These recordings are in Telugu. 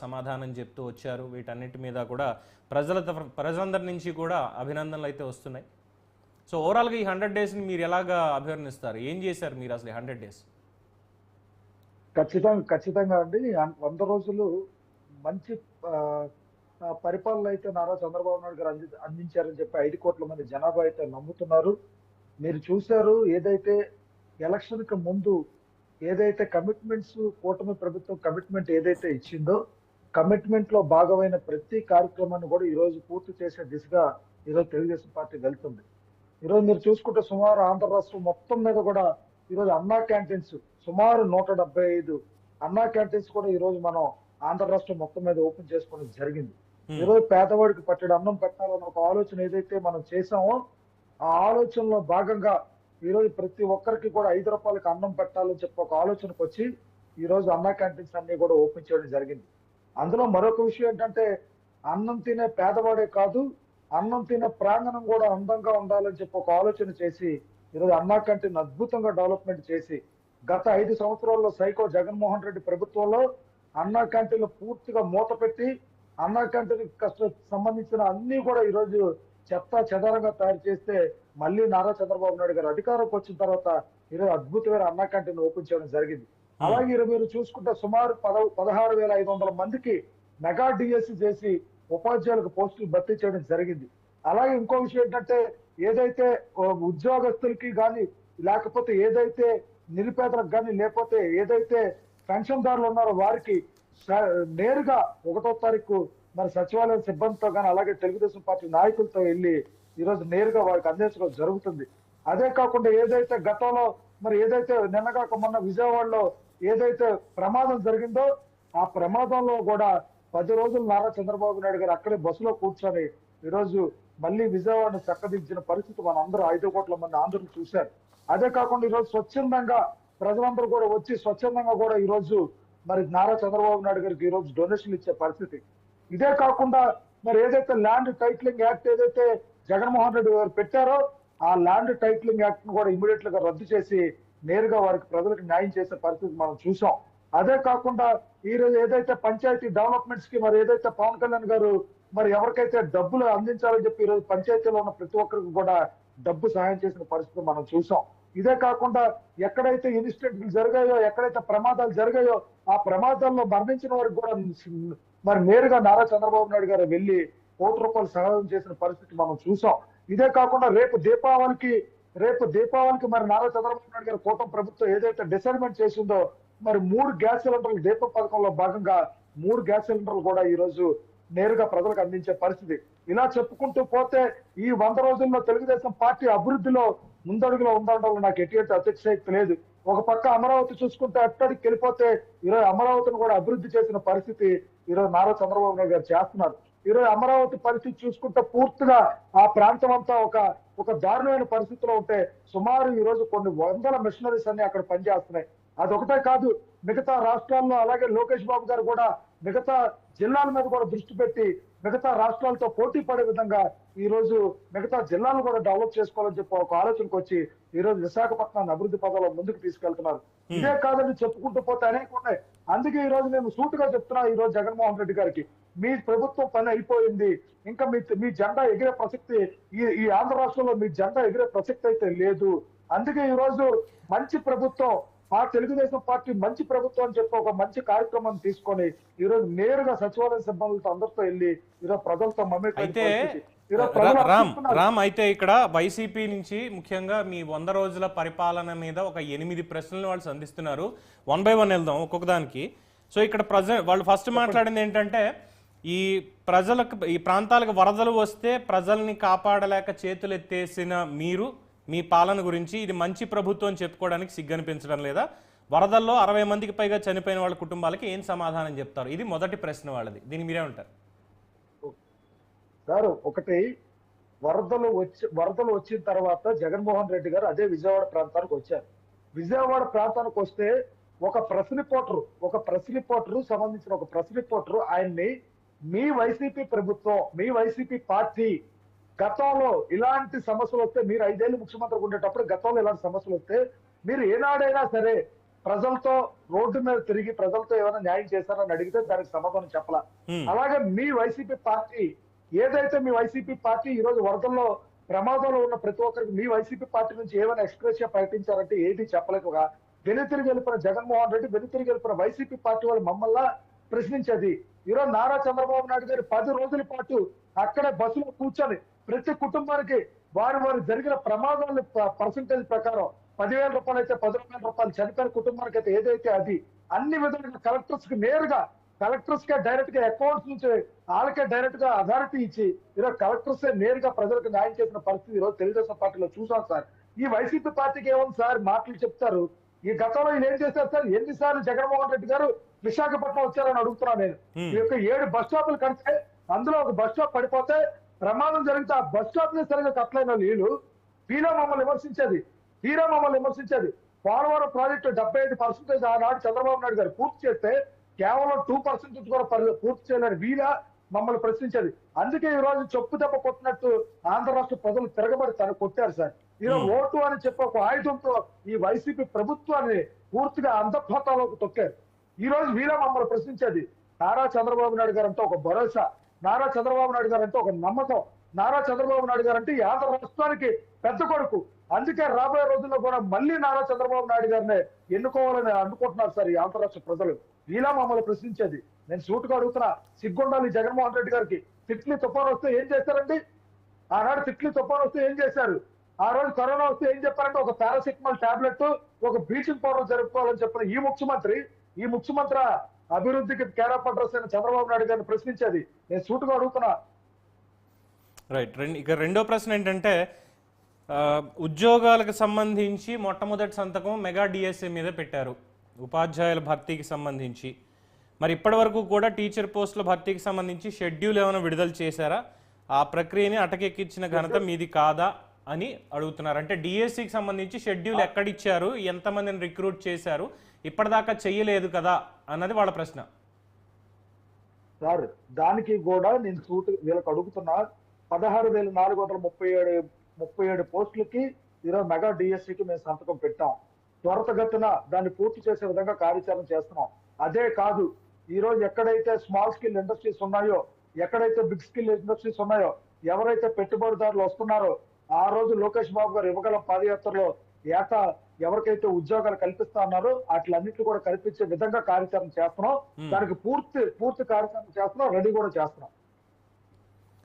సమాధానం చెప్తూ వచ్చారు. వీటన్నిటి మీద కూడా ప్రజలందరి నుంచి కూడా అభినందనలు అయితే వస్తున్నాయి. సో ఓవరాల్గా ఈ 100 డేస్ని మీరు ఎలాగా అభివర్ణిస్తారు? ఏం చేశారు మీరు అసలు 100 డేస్? ఖచ్చితంగా అండి. 100 రోజులు మంచి పరిపాలన అయితే నారా చంద్రబాబు నాయుడు గారు అందించారని చెప్పి 5 కోట్ల మంది జనాభా అయితే నమ్ముతున్నారు. మీరు చూశారు, ఏదైతే ఎలక్షన్ కి ముందు ఏదైతే కమిట్మెంట్స్ కూటమి ప్రభుత్వం కమిట్మెంట్ ఏదైతే ఇచ్చిందో, కమిట్మెంట్ లో భాగమైన ప్రతి కార్యక్రమాన్ని కూడా ఈ రోజు పూర్తి చేసే దిశగా ఈరోజు తెలుగుదేశం పార్టీ వెళ్తుంది. ఈరోజు మీరు చూసుకుంటే సుమారు ఆంధ్ర రాష్ట్రం మొత్తం మీద కూడా ఈరోజు అన్నా క్యాంటీన్స్ సుమారు 175 అన్నా క్యాంటీన్స్ కూడా ఈ రోజు మనం ఆంధ్ర రాష్ట్రం మొత్తం మీద ఓపెన్ చేసుకోవడం జరిగింది. ఈరోజు పేదవాడికి పట్టెడు అన్నం పెట్టాలన్న ఒక ఆలోచన ఏదైతే మనం చేసామో, ఆ ఆలోచనలో భాగంగా ఈ రోజు ప్రతి ఒక్కరికి కూడా 5 రూపాయలకి అన్నం పెట్టాలని చెప్పి ఒక ఆలోచనకు వచ్చి ఈ రోజు అన్నా క్యాంటీన్స్ అన్ని కూడా ఓపెన్ చేయడం జరిగింది. అందులో మరొక విషయం ఏంటంటే, అన్నం తినే పేదవాడే కాదు, అన్నం తినే ప్రాంగణం కూడా అందంగా ఉండాలని చెప్పి ఒక ఆలోచన చేసి ఈరోజు అన్నా క్యాంటీన్ అద్భుతంగా డెవలప్మెంట్ చేసి, గత 5 సంవత్సరాల్లో సైకో జగన్మోహన్ రెడ్డి ప్రభుత్వంలో అన్నా క్యాంటీన్లు పూర్తిగా మూత పెట్టి, అన్నా క్యాంటీన్ సంబంధించిన అన్ని కూడా ఈరోజు చెత్త చెదారంగా తయారు చేస్తే, మళ్ళీ నారా చంద్రబాబు నాయుడు గారు అధికారంకి వచ్చిన తర్వాత ఈరోజు అద్భుతమైన అన్నా క్యాంటీన్ ఓపెన్ చేయడం జరిగింది. అలాగే మీరు చూసుకుంటే సుమారు 16,500 మందికి మెగా డిఎస్సి చేసి ఉపాధ్యాయులకు పోస్టులు భర్తీ చేయడం జరిగింది. అలాగే ఇంకో విషయం ఏంటంటే, ఏదైతే ఉద్యోగస్తులకి కానీ, లేకపోతే ఏదైతే నిరుపేదలకు కానీ, లేకపోతే ఏదైతే పెన్షన్దారులు ఉన్నారో వారికి నేరుగా 1వ తారీఖు మరి సచివాలయం సిబ్బందితో కానీ, అలాగే తెలుగుదేశం పార్టీ నాయకులతో వెళ్ళి ఈరోజు నేరుగా వారికి అందించడం జరుగుతుంది. అదే కాకుండా ఏదైతే గతంలో మరి ఏదైతే నిన్నగాక మొన్న విజయవాడలో ఏదైతే ప్రమాదం జరిగిందో, ఆ ప్రమాదంలో కూడా 10 రోజులు నారా చంద్రబాబు నాయుడు గారు అక్కడే బస్సులో కూర్చొని ఈరోజు మళ్ళీ విజయవాడను చక్కదించిన పరిస్థితి మన అందరూ 5 కోట్ల మంది ఆంధ్రులు చూశారు. అదే కాకుండా ఈరోజు స్వచ్ఛందంగా ప్రజలందరూ కూడా వచ్చి స్వచ్ఛందంగా కూడా ఈరోజు మరి నారా చంద్రబాబు నాయుడు గారికి ఈరోజు డొనేషన్లు ఇచ్చే పరిస్థితి. ఇదే కాకుండా మరి ఏదైతే ల్యాండ్ టైటిలింగ్ యాక్ట్ ఏదైతే జగన్మోహన్ రెడ్డి గారు పెట్టారో, ఆ ల్యాండ్ టైటిలింగ్ యాక్ట్ ను కూడా ఇమీడియట్ గా రద్దు చేసి నేరుగా వారికి ప్రజలకు న్యాయం చేసే పరిస్థితి మనం చూసాం. అదే కాకుండా ఈ రోజు ఏదైతే పంచాయతీ డెవలప్మెంట్స్ కి మరి ఏదైతే పవన్ కళ్యాణ్ గారు మరి ఎవరికైతే డబ్బులు అందించాలని చెప్పి ఈరోజు పంచాయతీలో ఉన్న ప్రతి ఒక్కరికి కూడా డబ్బు సహాయం చేసిన పరిస్థితి మనం చూసాం. ఇదే కాకుండా ఎక్కడైతే ఇన్సిడెంట్లు జరిగాయో, ఎక్కడైతే ప్రమాదాలు జరిగాయో, ఆ ప్రమాదాల్లో మరణించిన వారికి కూడా మరి నేరుగా నారా చంద్రబాబు నాయుడు గారు వెళ్ళి ₹1 కోటి సహాయం చేసిన పరిస్థితి మనం చూసాం. ఇదే కాకుండా రేపు దీపావళికి మరి నారా చంద్రబాబు నాయుడు గారు కూటమి ప్రభుత్వం ఏదైతే డిసైడ్మెంట్ చేసిందో, మరి 3 గ్యాస్ సిలిండర్లు దీపం పథకంలో భాగంగా 3 గ్యాస్ సిలిండర్లు కూడా ఈ రోజు నేరుగా ప్రజలకు అందించే పరిస్థితి. ఇలా చెప్పుకుంటూ పోతే ఈ 100 రోజుల్లో తెలుగుదేశం పార్టీ అభివృద్ధిలో ముందడుగులో ఉందడంలో నాకు ఎటువంటి అతిశయక్తి లేదు. ఒక పక్క అమరావతి చూసుకుంటే అట్టడికి వెళ్ళిపోతే ఈరోజు అమరావతిని కూడా అభివృద్ధి చేసిన పరిస్థితి ఈరోజు నారా చంద్రబాబు నాయుడు గారు చేస్తున్నారు. ఈరోజు అమరావతి పరిస్థితి చూసుకుంటే పూర్తిగా ఆ ప్రాంతం అంతా ఒక దారుణమైన పరిస్థితిలో ఉంటే, సుమారు ఈ రోజు కొన్ని వందల మిషనరీస్ అన్ని అక్కడ పనిచేస్తున్నాయి. అదొకటే కాదు, మిగతా రాష్ట్రాల్లో అలాగే లోకేష్ బాబు గారు కూడా మిగతా జిల్లాల మీద కూడా దృష్టి పెట్టి మిగతా రాష్ట్రాలతో పోటీ పడే విధంగా ఈ రోజు మిగతా జిల్లాలను కూడా డెవలప్ చేసుకోవాలని చెప్పి ఒక ఆలోచనకు వచ్చి ఈ రోజు విశాఖపట్నాన్ని అభివృద్ధి పదంలో ముందుకు తీసుకెళ్తున్నారు. ఇదే కాదని చెప్పుకుంటూ పోతే అనేక ఉన్నాయి. అందుకే ఈ రోజు నేను సూటుగా చెప్తున్నా, ఈ రోజు జగన్మోహన్ రెడ్డి గారికి, మీ ప్రభుత్వం పని అయిపోయింది. ఇంకా మీ జెండా ఎగిరే ప్రసక్తి ఈ ఆంధ్ర రాష్ట్రంలో మీ జెండా ఎగిరే ప్రసక్తి అయితే లేదు. అందుకే ఈ రోజు మంచి ప్రభుత్వం, ఆ తెలుగుదేశం పార్టీ మంచి ప్రభుత్వం అని చెప్పి ఒక మంచి కార్యక్రమాన్ని తీసుకొని ఈ రోజు నేరుగా సచివాలయ సిబ్బందులతో అందరితో వెళ్ళి ఈరోజు ప్రజలతో అయితే రామ్, అయితే ఇక్కడ వైసీపీ నుంచి ముఖ్యంగా మీ 100 రోజుల పరిపాలన మీద ఒక 8 ప్రశ్నలు వాళ్ళు సంధిస్తున్నారు. 1 by 1 వెళ్దాం ఒక్కొక్క దానికి. సో ఇక్కడ వాళ్ళు ఫస్ట్ మాట్లాడింది ఏంటంటే, ఈ ప్రాంతాలకు వరదలు వస్తే ప్రజల్ని కాపాడలేక చేతులు ఎత్తేసిన మీరు మీ పాలన గురించి ఇది మంచి ప్రభుత్వం చెప్పుకోవడానికి సిగ్గనిపించడం లేదా? వరదల్లో 60 మందికి పైగా చనిపోయిన వాళ్ళ కుటుంబాలకి ఏం సమాధానం చెప్తారు? ఇది మొదటి ప్రశ్న వాళ్ళది. దీన్ని మీరే ఉంటారు సార్. ఒకటి, వరదలు వచ్చిన తర్వాత జగన్మోహన్ రెడ్డి గారు అదే విజయవాడ ప్రాంతానికి వచ్చారు. విజయవాడ ప్రాంతానికి వస్తే ఒక ప్రెస్ రిపోర్టర్ సంబంధించిన ఒక ప్రెస్ రిపోర్టర్ ఆయన్ని, మీ వైసీపీ ప్రభుత్వం, మీ వైసీపీ పార్టీ గతంలో ఇలాంటి సమస్యలు వస్తే, మీరు 5 ఏళ్ళు ముఖ్యమంత్రిగా ఉండేటప్పుడు గతంలో ఇలాంటి సమస్యలు వస్తే మీరు ఏనాడైనా సరే ప్రజలతో రోడ్డు మీద తిరిగి ప్రజలతో ఏమైనా న్యాయం చేశారని అడిగితే దానికి సమాధానం చెప్పాల. అలాగే మీ వైసీపీ పార్టీ ఏదైతే మీ వైసీపీ పార్టీ ఈ రోజు వరదల్లో ప్రమాదంలో ఉన్న ప్రతి ఒక్కరికి మీ వైసీపీ పార్టీ నుంచి ఏమైనా ఎక్స్ప్రెస్ ప్రకటించారంటే ఏది చెప్పలేక వెనుతిరిగి వెళ్ళిపోయిన జగన్మోహన్ రెడ్డి, వెనుతిరిగి వెళ్ళిపోయిన వైసీపీ పార్టీ వాళ్ళు మమ్మల్ని ప్రశ్నించేది. ఈరోజు నారా చంద్రబాబు నాయుడు గారు 10 రోజుల పాటు అక్కడే బస్సులో కూర్చొని ప్రతి కుటుంబానికి వారి జరిగిన ప్రమాదాల పర్సంటేజ్ ప్రకారం 10,000 రూపాయలు అయితే 10,000 రూపాయలు, చనిపోయిన కుటుంబానికి అయితే ఏదైతే అది అన్ని విధాలుగా కలెక్టర్స్ కి నేరుగా కలెక్టర్స్ కే డైరెక్ట్ గా అకౌంట్స్ నుంచి వాళ్ళకే డైరెక్ట్ గా అథారిటీ ఇచ్చి ఈరోజు కలెక్టర్స్ నేరుగా ప్రజలకు న్యాయం చేసిన పరిస్థితి ఈరోజు తెలుగుదేశం పార్టీలో చూసాం సార్. ఈ వైసీపీ పార్టీకి ఏముంది సార్, మాటలు చెప్తారు. ఈ గతంలో వీళ్ళు ఏం చేశారు సార్? ఎన్నిసార్లు జగన్మోహన్ రెడ్డి గారు విశాఖపట్నం వచ్చారని అడుగుతున్నాను నేను. ఈ యొక్క 7 బస్ స్టాపులు కడితే అందులో ఒక బస్ స్టాప్ పడిపోతే ప్రమాదం జరిగితే ఆ బస్ స్టాప్ ని సరిగా కట్టలేని వీళ్ళు మమ్మల్ని విమర్శించేది. పోలవరం ప్రాజెక్టు 75% ఆనాడు చంద్రబాబు నాయుడు గారు పూర్తి చేస్తే కేవలం 2% కూడా పూర్తి చేయలేని వీళ్ళ మమ్మల్ని ప్రశ్నించేది. అందుకే ఈ రోజు చెప్పు దెబ్బ కొట్టినట్టు ఆంధ్ర రాష్ట్ర ప్రజలు తిరగబడి తను కొట్టారు సార్. ఈరోజు ఓటు అని చెప్పి ఒక ఆయుధంతో ఈ వైసీపీ ప్రభుత్వాన్ని పూర్తిగా అంధపాతాలోకి తొక్కారు. ఈ రోజు వీళ్ళ మమ్మల్ని ప్రశ్నించేది. నారా చంద్రబాబు నాయుడు గారు అంటే ఒక భరోసా, నారా చంద్రబాబు నాయుడు గారు అంటే ఒక నమ్మకం, నారా చంద్రబాబు నాయుడు గారు అంటే ఈ ఆంధ్ర రాష్ట్రానికి పెద్ద కొడుకు. అందుకే రాబోయే రోజుల్లో కూడా మళ్ళీ నారా చంద్రబాబు నాయుడు గారిని ఎన్నుకోవాలని అనుకుంటున్నారు సార్ ఈ ఆంధ్ర రాష్ట్ర ప్రజలు. ఇలా మమ్మల్ని ప్రశ్నించేది. నేను సూటుగా అడుగుతున్నా, సిగ్గుండాలి జగన్మోహన్ రెడ్డి గారికి. తిట్లీ తుఫాను వస్తే ఏం చేశారండి? ఆనాడు తిట్లీ తుఫాను వస్తే ఏం చేశారు? ఆ రోజు కరోనా వస్తే ఏం చెప్పారంటే ఒక పారాసిటమాల్ టాబ్లెట్, ఒక బ్లీచింగ్ పౌడర్ జరుపుకోవాలని చెప్పిన ఈ ముఖ్యమంత్రి అభివృద్ధికి కేరాఫ్ అడ్రస్ అయిన చంద్రబాబు నాయుడు గారిని ప్రశ్నించేది. నేను సూటుగా అడుగుతున్నా. రైట్. ఇక రెండో ప్రశ్న ఏంటంటే ఉద్యోగాలకు సంబంధించి మొట్టమొదటి సంతకం మెగా డిఎస్ఏ మీద పెట్టారు ఉపాధ్యాయుల భర్తీకి సంబంధించి. మరి ఇప్పటి వరకు కూడా టీచర్ పోస్టుల భర్తీకి సంబంధించి షెడ్యూల్ ఏమైనా విడుదల చేశారా? ఆ ప్రక్రియని అటకెక్కించిన ఘనత మీది కాదా అని అడుగుతున్నారు. అంటే డిఎస్సికి సంబంధించి షెడ్యూల్ ఎక్కడిచ్చారు, ఎంతమందిని రిక్రూట్ చేశారు, ఇప్పటిదాకా చెయ్యలేదు కదా అన్నది వాళ్ళ ప్రశ్న. సార్ దానికి కూడా నేను వీళ్ళకి అడుగుతున్నా. 16,437 పోస్టులకి ఈరోజు మెగా డిఎస్సికి మేము సంతకం పెట్టాం. త్వరితగతిన దాన్ని పూర్తి చేసే విధంగా కార్యాచరణ చేస్తున్నాం. అదే కాదు, ఈ రోజు ఎక్కడైతే స్మాల్ స్కిల్ ఇండస్ట్రీస్ ఉన్నాయో, ఎక్కడైతే బిగ్ స్కిల్ ఇండస్ట్రీస్ ఉన్నాయో, ఎవరైతే పెట్టుబడిదారులు వస్తున్నారో ఆ రోజు లోకేష్ బాబు గారు ఇవ్వగల పాదయాత్రలో ఏటా ఎవరికైతే ఉద్యోగాలు కల్పిస్తా ఉన్నారో వాటిలన్నింటినీ కూడా కల్పించే విధంగా కార్యాచరణ చేస్తున్నాం. దానికి పూర్తి కార్యాచరణ చేస్తున్నాం, రెడీ కూడా చేస్తున్నాం.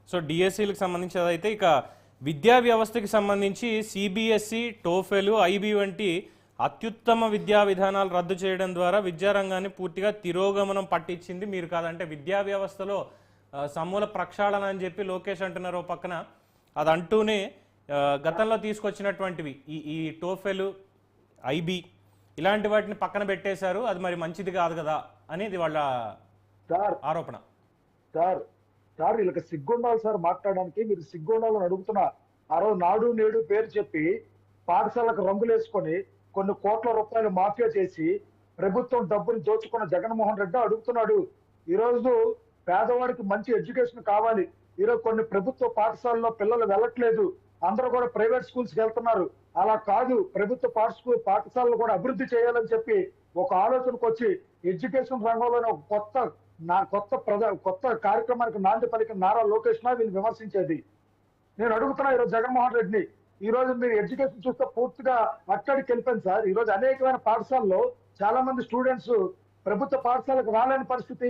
సో డిఎస్సీలకు సంబంధించి అదైతే ఇక విద్యా వ్యవస్థకి సంబంధించి సిబిఎస్ఈ, టోఫెల్, ఐబీ వంటి అత్యుత్తమ విద్యా విధానాలు రద్దు చేయడం ద్వారా విద్యారంగాన్ని పూర్తిగా తిరోగమనం పట్టించింది మీరు కాదంటే విద్యా వ్యవస్థలో సమూల ప్రక్షాళన అని చెప్పి లోకేష్ అంటున్నారు పక్కన. అది అంటూనే గతంలో తీసుకొచ్చినటువంటివి ఈ టోఫెల్, ఐబీ ఇలాంటి వాటిని పక్కన పెట్టేశారు, అది మరి మంచిది కాదు కదా అనేది వాళ్ళ ఆరోపణ. సార్ వీళ్ళకి సిగ్గుండాలి సార్ మాట్లాడడానికి. మీరు సిగ్గుండాలని అడుగుతున్నా. ఆ రోజు నాడు నేడు పేరు చెప్పి పాఠశాలకు రంగులు వేసుకొని కొన్ని కోట్ల రూపాయలు మాఫియా చేసి ప్రభుత్వం డబ్బులు దోచుకున్న జగన్మోహన్ రెడ్డి అడుగుతున్నాడు. ఈ రోజు పేదవాడికి మంచి ఎడ్యుకేషన్ కావాలి. ఈరోజు కొన్ని ప్రభుత్వ పాఠశాలలో పిల్లలు వెళ్ళట్లేదు, అందరూ కూడా ప్రైవేట్ స్కూల్స్ కి వెళ్తున్నారు. అలా కాదు, ప్రభుత్వ పాఠశాలలు కూడా అభివృద్ధి చేయాలని చెప్పి ఒక ఆలోచనకు వచ్చి ఎడ్యుకేషన్ రంగంలోనే ఒక కొత్త కార్యక్రమానికి నాంది పలికిన నారా లోకేష్ వీళ్ళు విమర్శించేది. నేను అడుగుతున్నా ఈరోజు జగన్మోహన్ రెడ్డిని, ఈ రోజు మీరు ఎడ్యుకేషన్ చూస్తే పూర్తిగా అక్కడికి వెళ్ళిపోయింది సార్. ఈ రోజు అనేకమైన పాఠశాలలో చాలా మంది స్టూడెంట్స్ ప్రభుత్వ పాఠశాలకు రాలేని పరిస్థితి.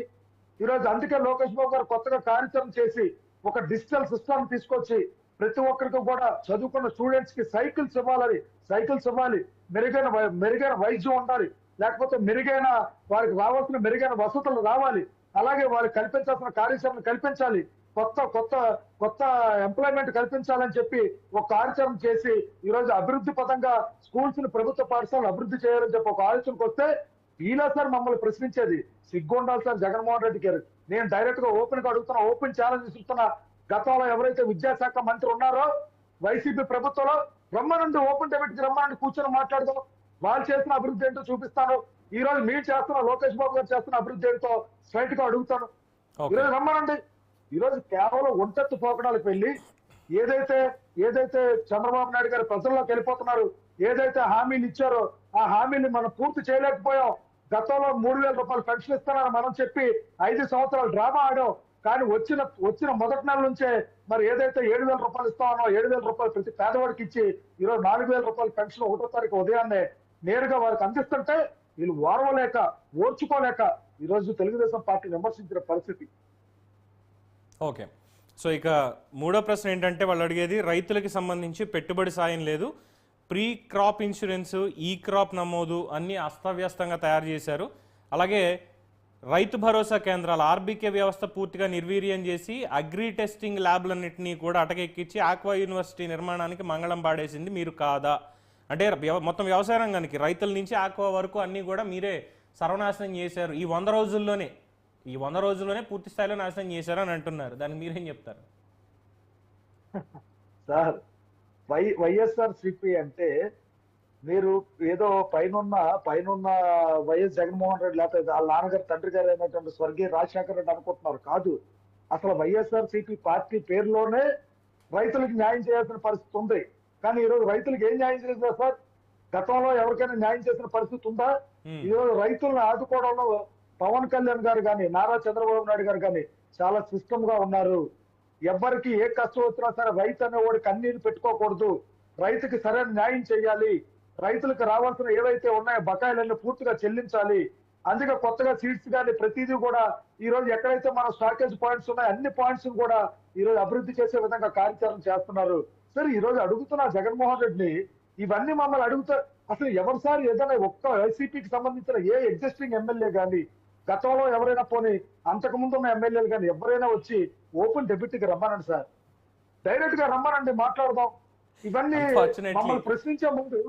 ఈ రోజు అందుకే లోకేష్ బాబు గారు కొత్తగా కార్యాచరణ చేసి ఒక డిజిటల్ సిస్టమ్ తీసుకొచ్చి ప్రతి ఒక్కరికి కూడా చదువుకున్న స్టూడెంట్స్ కి సైకిల్స్ ఇవ్వాలి, మెరుగైన వైద్యం ఉండాలి, లేకపోతే వారికి రావాల్సిన మెరుగైన వసతులు రావాలి, అలాగే వారికి కల్పించాల్సిన కార్యాచరణ కల్పించాలి, కొత్త ఎంప్లాయ్మెంట్ కల్పించాలని చెప్పి ఒక కార్యాచరణ చేసి ఈ రోజు అభివృద్ధి పదంగా స్కూల్స్ ని ప్రభుత్వ పాఠశాలను అభివృద్ధి చేయాలని చెప్పి ఒక ఆలోచనకు వస్తే ఇలా సార్ మమ్మల్ని ప్రశ్నించేది. సిగ్గు ఉండాలి సార్ జగన్మోహన్ రెడ్డి గారు. నేను డైరెక్ట్ గా ఓపెన్ గా అడుగుతున్నా, ఓపెన్ ఛాలెంజ్ ఇస్తున్నా. గతంలో ఎవరైతే విద్యాశాఖ మంత్రి ఉన్నారో వైసీపీ ప్రభుత్వంలో రమ్మనండి, ఓపెన్ డిబేట్ కి రమ్మనండి, కూర్చొని మాట్లాడదాం. వాళ్ళు చేస్తున్న అభివృద్ధి ఏంటో చూపిస్తాను. ఈ రోజు మీరు చేస్తున్న లోకేష్ బాబు గారు చేస్తున్న అభివృద్ధి ఏంటో స్ట్రైట్ గా అడుగుతాను. ఈరోజు రమ్మనండి. ఈరోజు కేవలం ఒంటెత్తు పోకడాలకు వెళ్ళి ఏదైతే చంద్రబాబు నాయుడు గారు ప్రజల్లోకి వెళ్ళిపోతున్నారు, ఏదైతే హామీలు ఇచ్చారో ఆ హామీని మనం పూర్తి చేయలేకపోయాం. గతంలో 3,000 రూపాయలు పెన్షన్ ఇస్తానని మనం చెప్పి 5 సంవత్సరాలు డ్రామా ఆడాం. కానీ వచ్చిన మొదటి నెల నుంచే మరి ఏదైతే 7,000 రూపాయలు ఇస్తామో 7,000 రూపాయలు ప్రతి పేదవాడికి ఇచ్చి ఈరోజు 4,000 రూపాయల పెన్షన్ 1వ తారీఖు ఉదయాన్నే నేరుగా వారికి అందిస్తుంటే వీళ్ళు ఓర్వలేక ఓర్చుకోలేక ఈరోజు తెలుగుదేశం పార్టీ విమర్శించిన పరిస్థితి. ఓకే. సో ఇక మూడో ప్రశ్న ఏంటంటే వాళ్ళు అడిగేది రైతులకి సంబంధించి పెట్టుబడి సాయం లేదు, ప్రీ క్రాప్ ఇన్సూరెన్స్, ఈ క్రాప్ నమోదు అన్నీ అస్తవ్యస్తంగా తయారు చేశారు. అలాగే రైతు భరోసా కేంద్రాలు ఆర్బీకే వ్యవస్థ పూర్తిగా నిర్వీర్యం చేసి అగ్రి టెస్టింగ్ ల్యాబ్లన్నింటినీ కూడా అటకెక్కించి ఆక్వా యూనివర్సిటీ నిర్మాణానికి మంగళం పాడేసింది మీరు కాదా? అంటే మొత్తం వ్యవసాయ రంగానికి రైతుల నుంచి ఆక్వా వరకు అన్నీ కూడా మీరే సర్వనాశనం చేశారు ఈ 100 రోజుల్లోనే పూర్తి స్థాయిలో నాశనం చేశారు అని అంటున్నారు. దానికి మీరేం చెప్తారు? సార్ వైఎస్ఆర్ సిపి అంటే మీరు ఏదో పైనున్న వైఎస్ జగన్మోహన్ రెడ్డి లేకపోతే వాళ్ళ నాన్నగారు తండ్రి గారు అయినటువంటి స్వర్గీయ రాజశేఖర రెడ్డి అనుకుంటున్నారు. కాదు, అసలు వైఎస్ఆర్ సిపి పార్టీ పేరులోనే రైతులకు న్యాయం చేయాల్సిన పరిస్థితి ఉంది. కానీ ఈరోజు రైతులకు ఏం న్యాయం చేసిందా సార్? గతంలో ఎవరికైనా న్యాయం చేసిన పరిస్థితి ఉందా? ఈరోజు రైతులను ఆదుకోవడంలో పవన్ కళ్యాణ్ గారు కానీ నారా చంద్రబాబు నాయుడు గారు కానీ చాలా సిస్టమ్ గా ఉన్నారు. ఎవరికి ఏ కష్టం వచ్చినా సరే రైతు అనేవాడు కన్నీరు పెట్టుకోకూడదు, రైతుకి సరైన న్యాయం చేయాలి, రైతులకు రావాల్సిన ఏవైతే ఉన్నాయో బకాయిలన్నీ పూర్తిగా చెల్లించాలి. అందుకే కొత్తగా సీడ్స్ కానీ ప్రతిదీ కూడా ఈ రోజు ఎక్కడైతే మన స్టాకేజ్ పాయింట్స్ ఉన్నాయో అన్ని పాయింట్స్ కూడా ఈ రోజు అభివృద్ధి చేసే విధంగా కార్యాచరణ చేస్తున్నారు. సరే, ఈ రోజు అడుగుతున్న జగన్మోహన్ రెడ్డిని ఇవన్నీ మమ్మల్ని అడుగుతారు. అసలు ఎవరు సార్ ఏదైనా ఒక్క వైసీపీకి సంబంధించిన ఏ ఎగ్జిస్టింగ్ ఎమ్మెల్యే కానీ గతంలో ఎవరైనా పోనీ అంతకు ముందు ఉన్న ఎమ్మెల్యేలు కానీ ఎవరైనా వచ్చి ఓపెన్ డెబ్యూటీకి రమ్మనండి సార్, డైరెక్ట్ గా రమ్మనండి, మాట్లాడదాం. ఇవన్నీ మమ్మల్ని ప్రశ్నించే ముందు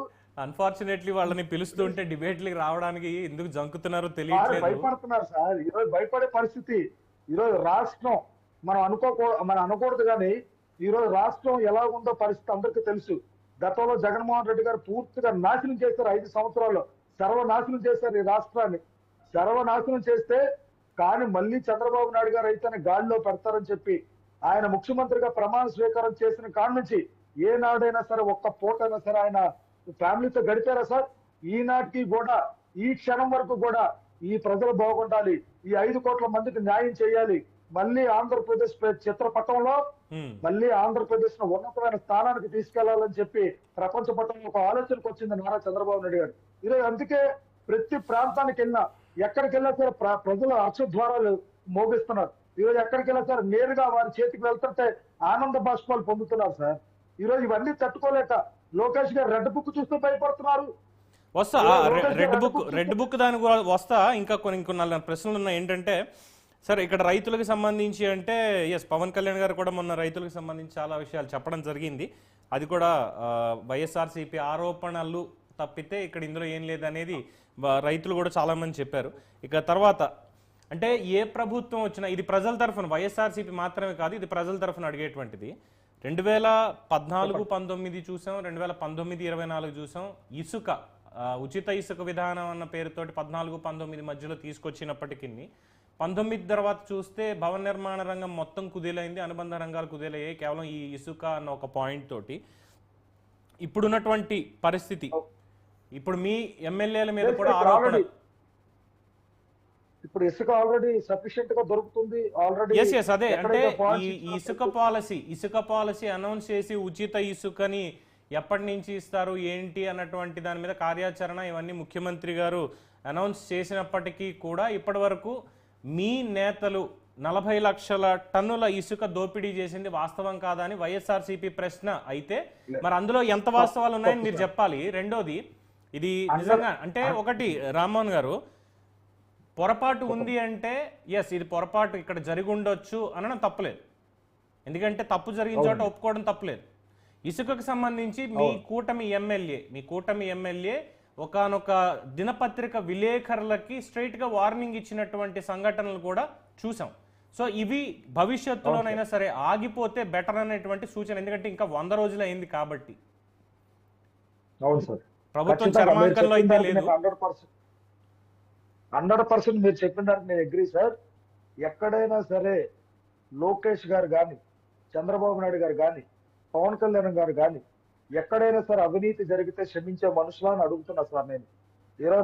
అన్ఫార్చునేట్లీ వాళ్ళని పిలుస్తుంటే డిబేట్లకి రావడానికి ఎందుకు జంకుతున్నారో తెలియట్లేదు. భయపడుతున్నారు సార్. ఈరోజు భయపడే పరిస్థితి. ఈరోజు రాష్ట్రం మనం అనకూడదు కానీ ఈరోజు రాష్ట్రం ఎలా ఉందో పరిస్థితి అందరికీ తెలుసు. గతంలో జగన్మోహన్ రెడ్డి గారు పూర్తిగా నాశనం చేశారు. 5 సంవత్సరాల్లో సర్వనాశనం చేశారు ఈ రాష్ట్రాన్ని. సర్వనాశనం చేస్తే కానీ మళ్ళీ చంద్రబాబు నాయుడు గారు అయితే గాడిలో పెడతారని చెప్పి ఆయన ముఖ్యమంత్రిగా ప్రమాణ స్వీకారం చేసిన కాడ నుంచి ఏనాడైనా సరే ఒక్క పూటైనా సరే ఆయన ఫ్యామిలీతో గడిపారా సార్? ఈనాటికి కూడా ఈ క్షణం వరకు కూడా ఈ ప్రజలు బాగుండాలి, ఈ 5 కోట్ల మందికి న్యాయం చేయాలి, మళ్ళీ ఆంధ్రప్రదేశ్ చిత్రపటంలో మళ్ళీ ఆంధ్రప్రదేశ్ ను ఉన్నతమైన స్థానానికి తీసుకెళ్లాలని చెప్పి ప్రపంచ పటంలో ఒక ఆలోచనకు వచ్చింది నారా చంద్రబాబు నాయుడు గారు. ఈరోజు అందుకే ప్రతి ప్రాంతానికి వెళ్ళినా ఎక్కడికి వెళ్ళినా సరే ప్రజలు హర్షద్వారాలు మోగిస్తున్నారు. ఈరోజు ఎక్కడికి వెళ్ళినా సరే నేరుగా వారి చేతికి వెళ్తుంటే ఆనంద బాష్పాలు పొందుతున్నారు సార్. ఈరోజు ఇవన్నీ తట్టుకోలేక లోకేష్ గారు రెడ్ బుక్ చూస్తూ భయపడుతున్నారు. రెడ్ బుక్ దానికి వస్తా. ఇంకా కొన్ని 4 ప్రశ్నలు ఉన్నాయి. ఏంటంటే సరే, ఇక్కడ రైతులకు సంబంధించి అంటే పవన్ కళ్యాణ్ గారు కూడా మొన్న రైతులకు సంబంధించి చాలా విషయాలు చెప్పడం జరిగింది. అది కూడా వైఎస్ఆర్సీపీ ఆరోపణలు తప్పితే ఇక్కడ ఇందులో ఏం లేదనేది రైతులు కూడా చాలా మంది చెప్పారు. ఇక తర్వాత అంటే ఏ ప్రభుత్వం వచ్చినా ఇది ప్రజల తరఫున, వైఎస్ఆర్సీపీ మాత్రమే కాదు, ఇది ప్రజల తరఫున అడిగేటువంటిది. 2014-19 చూసాం, 2019-24 చూసాం. ఇసుక ఉచిత ఇసుక విధానం అన్న పేరుతోటి 14-19 మధ్యలో తీసుకొచ్చినప్పటికీ 19 తర్వాత చూస్తే భవన నిర్మాణ రంగం మొత్తం కుదేలైంది, అనుబంధ రంగాలు కుదేలయ్యాయి కేవలం ఈ ఇసుక అన్న ఒక పాయింట్ తోటి. ఇప్పుడున్నటువంటి పరిస్థితి, ఇప్పుడు మీ ఎమ్మెల్యేల మీద కూడా ఆరోపణ. ఇప్పుడు ఇసుక ఆల్రెడీ సఫిషియెంట్ గా దొరుకుతుంది. అదే అంటే ఈ ఇసుక పాలసీ అనౌన్స్ చేసి ఉచిత ఇసుకని ఎప్పటి నుంచి ఇస్తారు ఏంటి అన్నటువంటి దాని మీద కార్యాచరణ ఇవన్నీ ముఖ్యమంత్రి గారు అనౌన్స్ చేసినప్పటికీ కూడా ఇప్పటి వరకు మీ నేతలు 40 లక్షల టన్నుల ఇసుక దోపిడీ చేసింది వాస్తవం కాదా అని వైఎస్ఆర్సీపీ ప్రశ్న అయితే మరి అందులో ఎంత వాస్తవాలు ఉన్నాయని మీరు చెప్పాలి. రెండోది, ఇది నిజంగా అంటే ఒకటి రామ్మోహన్ గారు పొరపాటు ఉంది అంటే ఇది పొరపాటు ఇక్కడ జరిగి ఉండొచ్చు అనడం తప్పులేదు, ఎందుకంటే తప్పు జరిగిన చోట ఒప్పుకోవడం తప్పులేదు. ఇసుకకు సంబంధించి మీ కూటమి ఎమ్మెల్యే ఒకానొక దినపత్రిక విలేకరులకి స్ట్రైట్ గా వార్నింగ్ ఇచ్చినటువంటి సంఘటనలు కూడా చూసాం. సో ఇవి భవిష్యత్తులోనైనా సరే ఆగిపోతే బెటర్ అనేటువంటి సూచన, ఎందుకంటే ఇంకా 100 రోజులు అయింది కాబట్టి. అవును సార్, ప్రభుత్వం చర్మాంకంలో అయితే లేదు. 100% మీరు చెప్పిన దానికి నేను అగ్రీ సార్. ఎక్కడైనా సరే లోకేష్ గారు కానీ, చంద్రబాబు నాయుడు గారు కానీ, పవన్ కళ్యాణ్ గారు కానీ ఎక్కడైనా సరే అవినీతి జరిగితే క్షమించే మనుషులా అని అడుగుతున్నా సార్ నేను. ఈరోజు